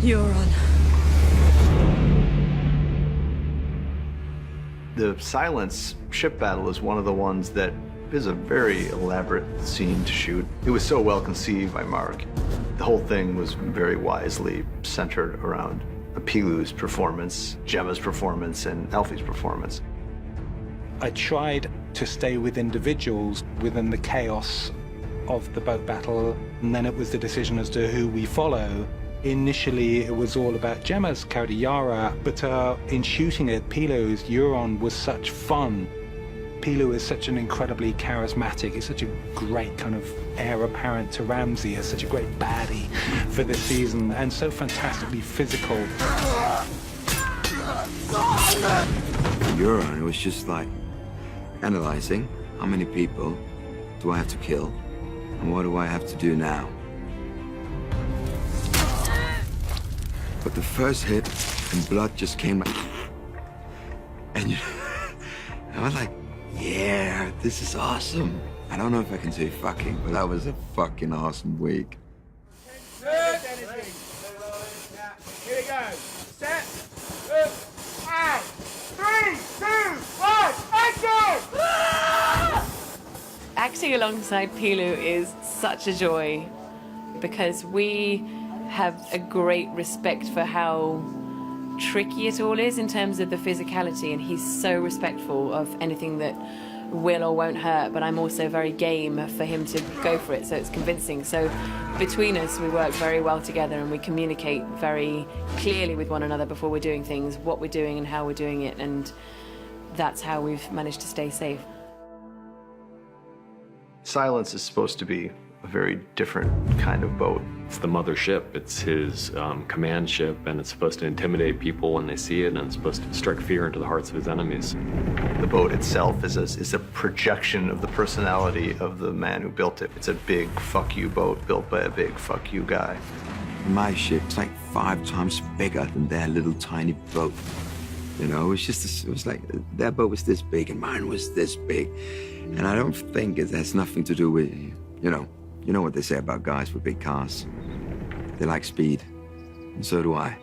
Euron. The Silence ship battle is one of the ones that is a very elaborate scene to shoot. It was so well conceived by Mark. The whole thing was very wisely centered around Pilu's performance, Gemma's performance, and Alfie's performance. I tried to stay with individuals within the chaos of the boat battle, and then it was the decision as to who we follow. Initially, it was all about Gemma's character, Yara, but in shooting it, Pilu's Euron was such fun. Pilu is such an incredibly charismatic, he's such a great kind of heir apparent to Ramsay, is such a great baddie for this season, and so fantastically physical. Euron, it was just like analyzing how many people do I have to kill, and what do I have to do now? But the first hit, and blood just came like, and I was like, yeah, this is awesome. I don't know if I can say fucking, but that was a fucking awesome week. Here we go. Set. Out. 3, 2, 1, action! Acting alongside Pilu is such a joy because we have a great respect for how tricky it all is in terms of the physicality, and he's so respectful of anything that will or won't hurt, but I'm also very game for him to go for it, so it's convincing. So between us, we work very well together, and we communicate very clearly with one another before we're doing things, what we're doing and how we're doing it, and that's how we've managed to stay safe. Silence is supposed to be a very different kind of boat. It's the mothership, it's his command ship, and it's supposed to intimidate people when they see it, and it's supposed to strike fear into the hearts of his enemies. The boat itself is a projection of the personality of the man who built it. It's a big fuck you boat built by a big fuck you guy. My ship's like 5 times bigger than their little tiny boat. You know, it was like their boat was this big and mine was this big. And I don't think it has nothing to do with, you know what they say about guys with big cars. They like speed, and so do I.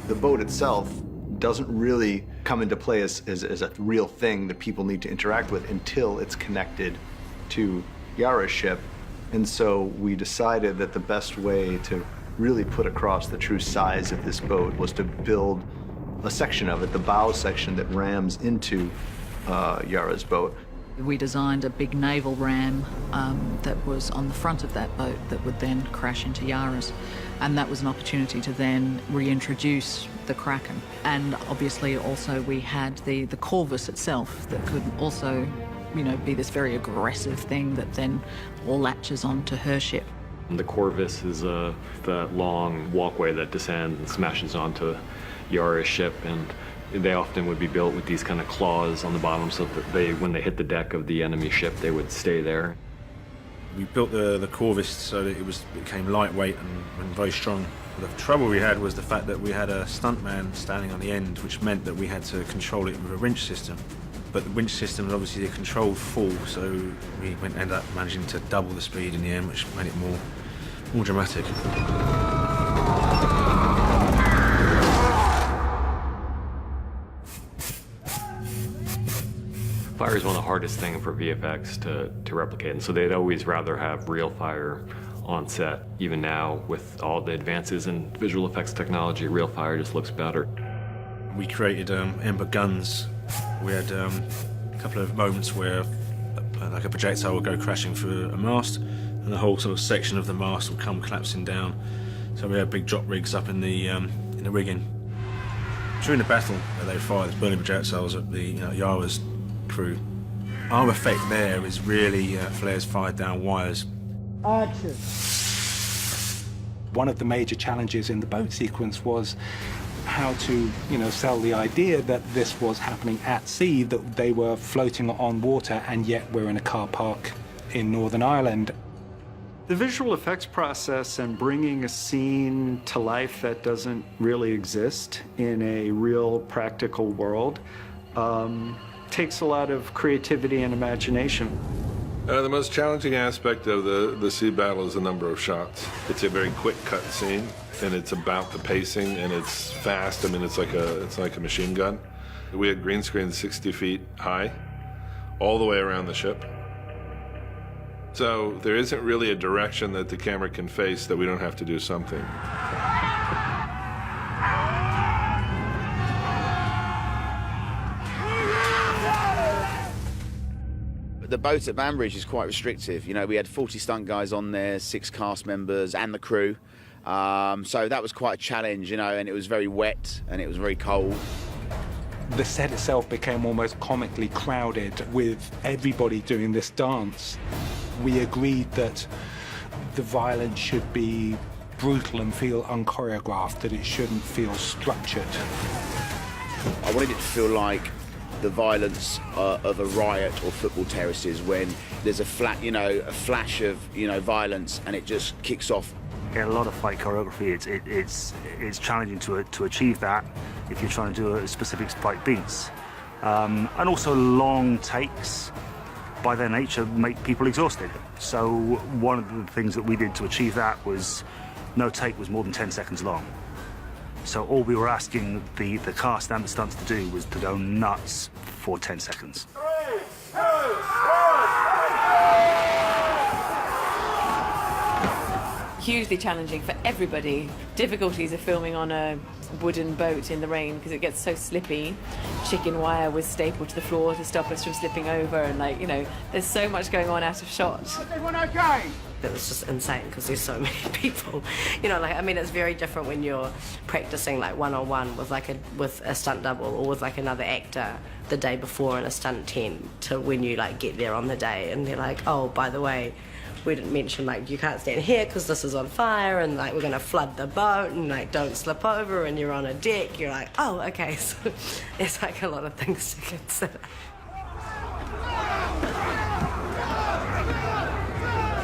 The boat itself doesn't really come into play as a real thing that people need to interact with until it's connected to Yara's ship. And so we decided that the best way to really put across the true size of this boat was to build a section of it, the bow section that rams into Yara's boat. We designed a big naval ram that was on the front of that boat that would then crash into Yara's. And that was an opportunity to then reintroduce the Kraken. And obviously also we had the Corvus itself that could also, be this very aggressive thing that then latches onto her ship. The Corvus is the long walkway that descends and smashes onto Yara's ship, and they often would be built with these kind of claws on the bottom so that when they hit the deck of the enemy ship, they would stay there. We built the Corvus so that it became lightweight and very strong. The trouble we had was the fact that we had a stuntman standing on the end, which meant that we had to control it with a winch system. But the winch system was obviously a controlled fall, so we ended up managing to double the speed in the end, which made it more dramatic. Fire is one of the hardest things for VFX to replicate, and so they'd always rather have real fire on set. Even now, with all the advances in visual effects technology, real fire just looks better. We created ember guns. We had a couple of moments where like a projectile would go crashing through a mast, and the whole sort of section of the mast would come collapsing down. So we had big drop rigs up in the rigging. During the battle, they fired burning projectiles at the Yara's crew. Our effect there is really flares fired down wires. Action. One of the major challenges in the boat sequence was how to, sell the idea that this was happening at sea, that they were floating on water, and yet we're in a car park in Northern Ireland. The visual effects process and bringing a scene to life that doesn't really exist in a real practical world takes a lot of creativity and imagination. The most challenging aspect of the sea battle is the number of shots. It's a very quick cut scene, and it's about the pacing, and it's fast. I mean, it's like a machine gun. We had green screens 60 feet high, all the way around the ship. So there isn't really a direction that the camera can face that we don't have to do something. The boat at Banbridge is quite restrictive. You know, we had 40 stunt guys on there, 6 cast members and the crew. So that was quite a challenge, you know, and it was very wet and it was very cold. The set itself became almost comically crowded with everybody doing this dance. We agreed that the violence should be brutal and feel unchoreographed, that it shouldn't feel structured. I wanted it to feel like the violence of a riot or football terraces, when there's a flash of, you know, violence, and it just kicks off. In a lot of fight choreography, it's challenging to achieve that if you're trying to do a specific fight beats, and also long takes by their nature make people exhausted. So one of the things that we did to achieve that was no take was more than 10 seconds long. So all we were asking the cast and the stunts to do was to go nuts for 10 seconds. 3, 2, 1. Hugely challenging for everybody. Difficulties of filming on a wooden boat in the rain because it gets so slippy. Chicken wire was stapled to the floor to stop us from slipping over, and, like, you know, there's so much going on out of shot. Is everyone okay? It was just insane because there's so many people. You know, like, I mean, it's very different when you're practicing like one-on-one with a stunt double or with like another actor the day before in a stunt tent, to when you like get there on the day and they're like, oh, by the way, we didn't mention like you can't stand here because this is on fire, and like we're gonna flood the boat, and like don't slip over, and you're on a deck. You're like, oh, okay. So it's like a lot of things to consider.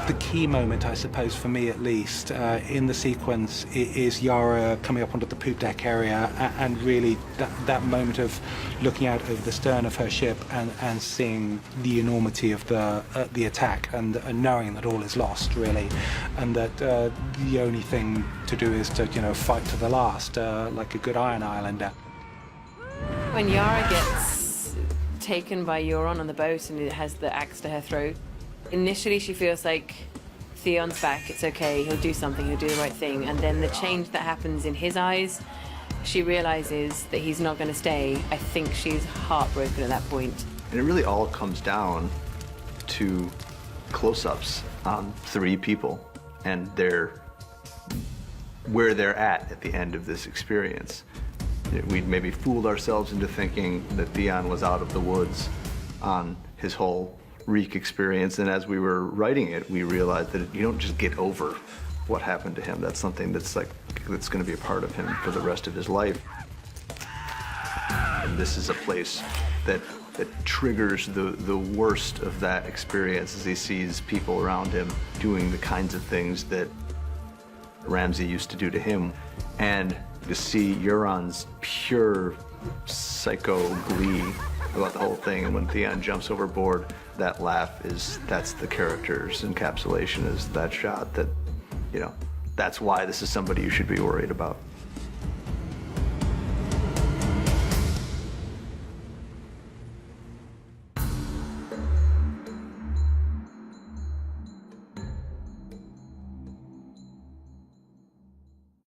The key moment, I suppose, for me at least, in the sequence is Yara coming up onto the poop deck area, and really that moment of looking out over the stern of her ship and seeing the enormity of the attack, and knowing that all is lost, really, and that the only thing to do is to, you know, fight to the last, like a good Iron Islander. When Yara gets taken by Euron on the boat and it has the axe to her throat, initially she feels like Theon's back, it's okay, he'll do something, he'll do the right thing, and then the change that happens in his eyes, she realizes that he's not going to stay. I think she's heartbroken at that point. And it really all comes down to close-ups on 3 people and where they're at the end of this experience. We'd maybe fooled ourselves into thinking that Theon was out of the woods on his whole Reek experience, and as we were writing it, we realized that you don't just get over what happened to him. That's something that's going to be a part of him for the rest of his life. And this is a place that triggers the worst of that experience as he sees people around him doing the kinds of things that Ramsay used to do to him. And to see Euron's pure psycho glee about the whole thing, and when Theon jumps overboard, that laugh that's the character's encapsulation, is that shot that, you know, that's why this is somebody you should be worried about.